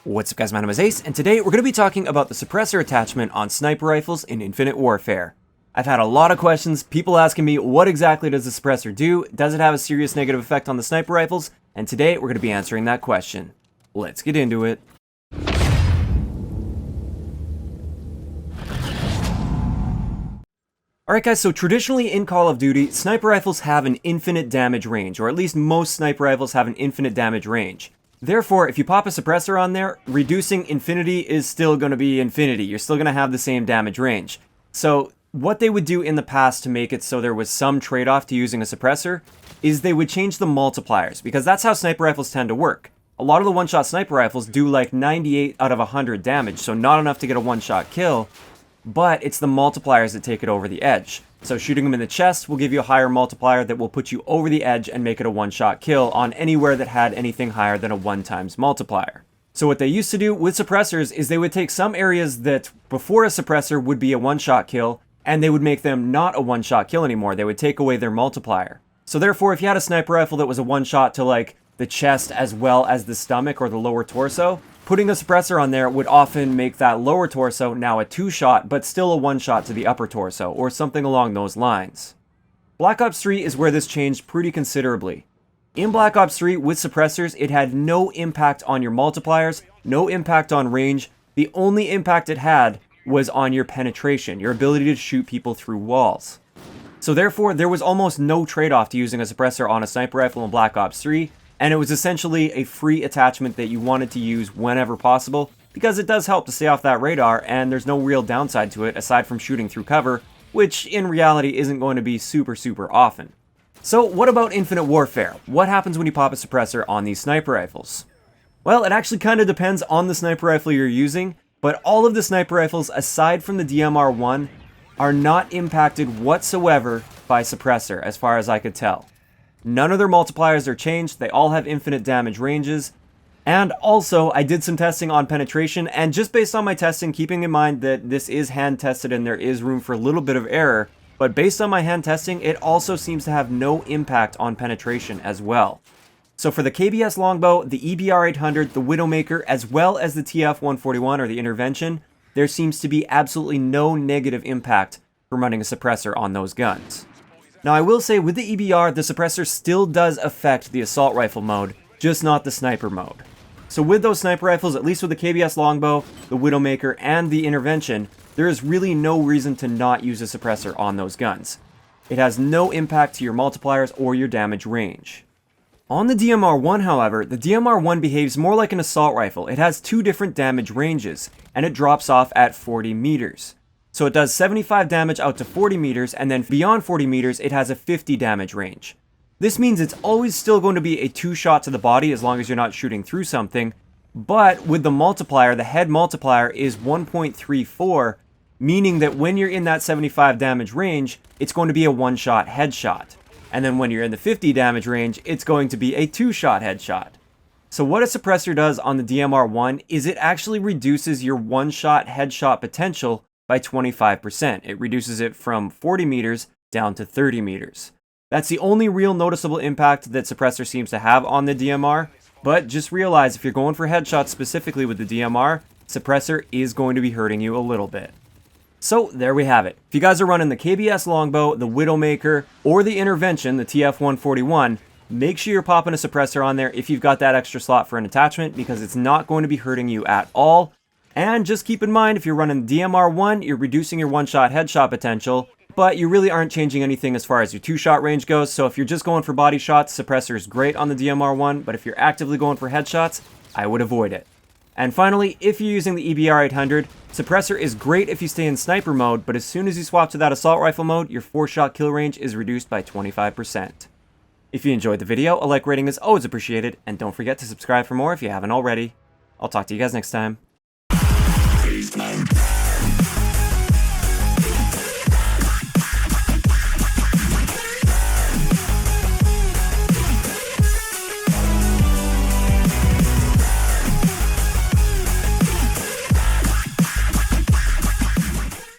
What's up guys, my name is Ace, and today we're going to be talking about the suppressor attachment on sniper rifles in Infinite Warfare. I've had a lot of questions, people asking me what exactly does the suppressor do, does it have a serious negative effect on the sniper rifles, and today we're going to be answering that question. Let's get into it. Alright guys, so traditionally in Call of Duty, sniper rifles have an infinite damage range, or at least most sniper rifles have an infinite damage range. Therefore, if you pop a suppressor on there, reducing infinity is still going to be infinity. You're still going to have the same damage range. So what they would do in the past to make it so there was some trade-off to using a suppressor is they would change the multipliers, because that's how sniper rifles tend to work. A lot of the one-shot sniper rifles do like 98 out of 100 damage, so not enough to get a one-shot kill, but it's the multipliers that take it over the edge. So shooting them in the chest will give you a higher multiplier that will put you over the edge and make it a one-shot kill on anywhere that had anything higher than a 1 times multiplier. So what they used to do with suppressors is they would take some areas that before a suppressor would be a one-shot kill, and they would make them not a one-shot kill anymore. They would take away their multiplier. So therefore, if you had a sniper rifle that was a one-shot to like the chest as well as the stomach or the lower torso, putting a suppressor on there would often make that lower torso now a 2-shot, but still a 1-shot to the upper torso, or something along those lines. Black Ops 3 is where this changed pretty considerably. In Black Ops 3, with suppressors, it had no impact on your multipliers, no impact on range. The only impact it had was on your penetration, your ability to shoot people through walls. So therefore, there was almost no trade-off to using a suppressor on a sniper rifle in Black Ops 3, and it was essentially a free attachment that you wanted to use whenever possible, because it does help to stay off that radar, and there's no real downside to it aside from shooting through cover, which in reality isn't going to be super often. So what about Infinite Warfare? What happens when you pop a suppressor on these sniper rifles? Well, it actually kind of depends on the sniper rifle you're using, but all of the sniper rifles aside from the DMR-1 are not impacted whatsoever by suppressor as far as I could tell. None of their multipliers are changed, they all have infinite damage ranges, and also I did some testing on penetration, and just based on my testing, keeping in mind that this is hand tested and there is room for a little bit of error, but based on my hand testing, it also seems to have no impact on penetration as well. So for the KBS longbow, the EBR-800, the Widowmaker, as well as the TF-141 or the Intervention, there seems to be absolutely no negative impact from running a suppressor on those guns. Now I will say with the EBR, the suppressor still does affect the assault rifle mode, just not the sniper mode. So with those sniper rifles, at least with the KBS longbow, the Widowmaker, and the Intervention, there is really no reason to not use a suppressor on those guns. It has no impact to your multipliers or your damage range. On the DMR-1, however, the DMR-1 behaves more like an assault rifle. It has 2 different damage ranges, and it drops off at 40 meters. So it does 75 damage out to 40 meters, and then beyond 40 meters, it has a 50 damage range. This means it's always still going to be a 2-shot to the body as long as you're not shooting through something, but with the multiplier, the head multiplier is 1.34, meaning that when you're in that 75 damage range, it's going to be a 1-shot headshot. And then when you're in the 50 damage range, it's going to be a 2-shot headshot. So what a suppressor does on the DMR-1 is it actually reduces your 1-shot headshot potential by 25%. It reduces it from 40 meters down to 30 meters. That's the only real noticeable impact that suppressor seems to have on the DMR, but just realize if you're going for headshots specifically with the DMR, suppressor is going to be hurting you a little bit. So there we have it. If you guys are running the KBS longbow, the Widowmaker, or the Intervention, the TF-141, make sure you're popping a suppressor on there if you've got that extra slot for an attachment, because it's not going to be hurting you at all. And just keep in mind, if you're running DMR-1, you're reducing your 1-shot headshot potential, but you really aren't changing anything as far as your 2-shot range goes, so if you're just going for body shots, suppressor is great on the DMR-1, but if you're actively going for headshots, I would avoid it. And finally, if you're using the EBR-800, suppressor is great if you stay in sniper mode, but as soon as you swap to that assault rifle mode, your 4-shot kill range is reduced by 25%. If you enjoyed the video, a like rating is always appreciated, and don't forget to subscribe for more if you haven't already. I'll talk to you guys next time.